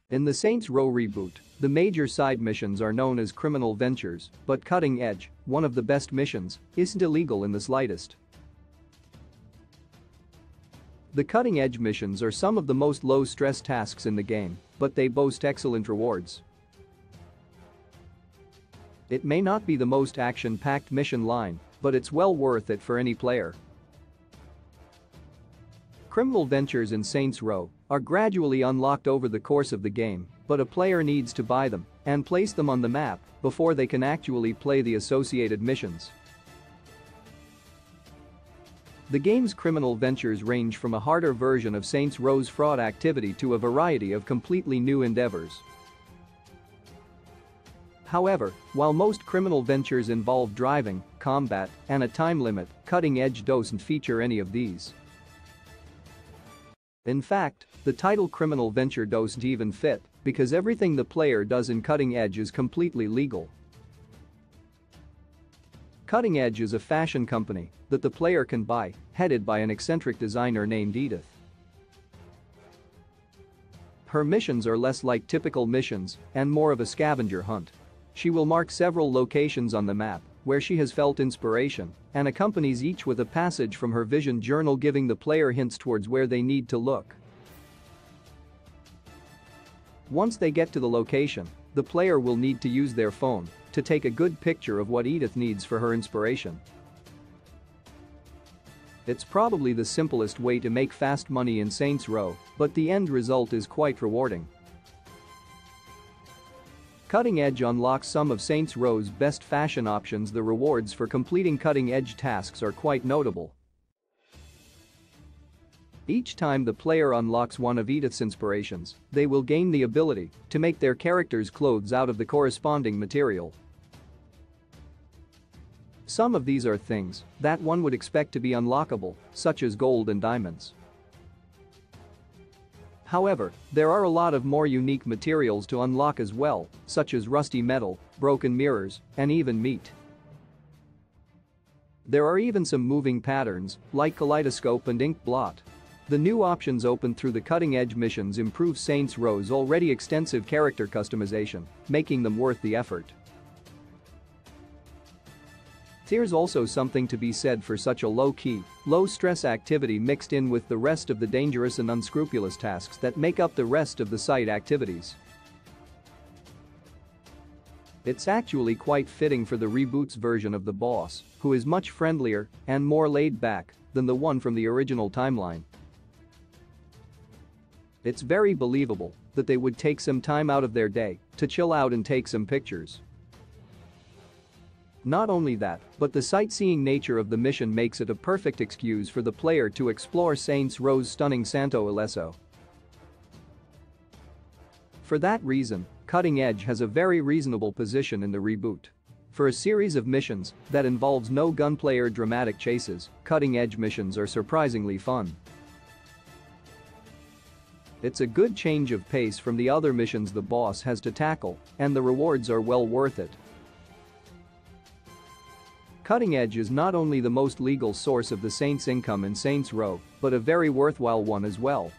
In the Saints Row reboot, the major side missions are known as criminal ventures, but Cutting Edge, one of the best missions, isn't illegal in the slightest. The Cutting Edge missions are some of the most low-stress tasks in the game, but they boast excellent rewards. It may not be the most action-packed mission line, but it's well worth it for any player. Criminal ventures in Saints Row are gradually unlocked over the course of the game, but a player needs to buy them and place them on the map before they can actually play the associated missions. The game's criminal ventures range from a harder version of Saints Row's fraud activity to a variety of completely new endeavors. However, while most criminal ventures involve driving, combat, and a time limit, Cutting Edge doesn't feature any of these. In fact, the title criminal venture doesn't even fit, because everything the player does in Cutting Edge is completely legal. Cutting Edge is a fashion company that the player can buy, headed by an eccentric designer named Edith. Her missions are less like typical missions and more of a scavenger hunt. She will mark several locations on the map where she has felt inspiration and accompanies each with a passage from her vision journal, giving the player hints towards where they need to look. Once they get to the location, the player will need to use their phone to take a good picture of what Edith needs for her inspiration. It's probably the simplest way to make fast money in Saints Row, but the end result is quite rewarding. Cutting Edge unlocks some of Saints Row's best fashion options. The rewards for completing Cutting Edge tasks are quite notable. Each time the player unlocks one of Edith's inspirations, they will gain the ability to make their character's clothes out of the corresponding material. Some of these are things that one would expect to be unlockable, such as gold and diamonds. However, there are a lot of more unique materials to unlock as well, such as rusty metal, broken mirrors, and even meat. There are even some moving patterns, like kaleidoscope and ink blot. The new options opened through the Cutting Edge missions improve Saints Row's already extensive character customization, making them worth the effort. There's also something to be said for such a low-key, low-stress activity mixed in with the rest of the dangerous and unscrupulous tasks that make up the rest of the site activities. It's actually quite fitting for the reboot's version of the boss, who is much friendlier and more laid-back than the one from the original timeline. It's very believable that they would take some time out of their day to chill out and take some pictures. Not only that, but the sightseeing nature of the mission makes it a perfect excuse for the player to explore Saints Row's stunning Santo Ileso. For that reason, Cutting Edge has a very reasonable position in the reboot. For a series of missions that involves no gunplay or dramatic chases, Cutting Edge missions are surprisingly fun. It's a good change of pace from the other missions the boss has to tackle, and the rewards are well worth it. Cutting Edge is not only the most legal source of the Saints' income in Saints Row, but a very worthwhile one as well.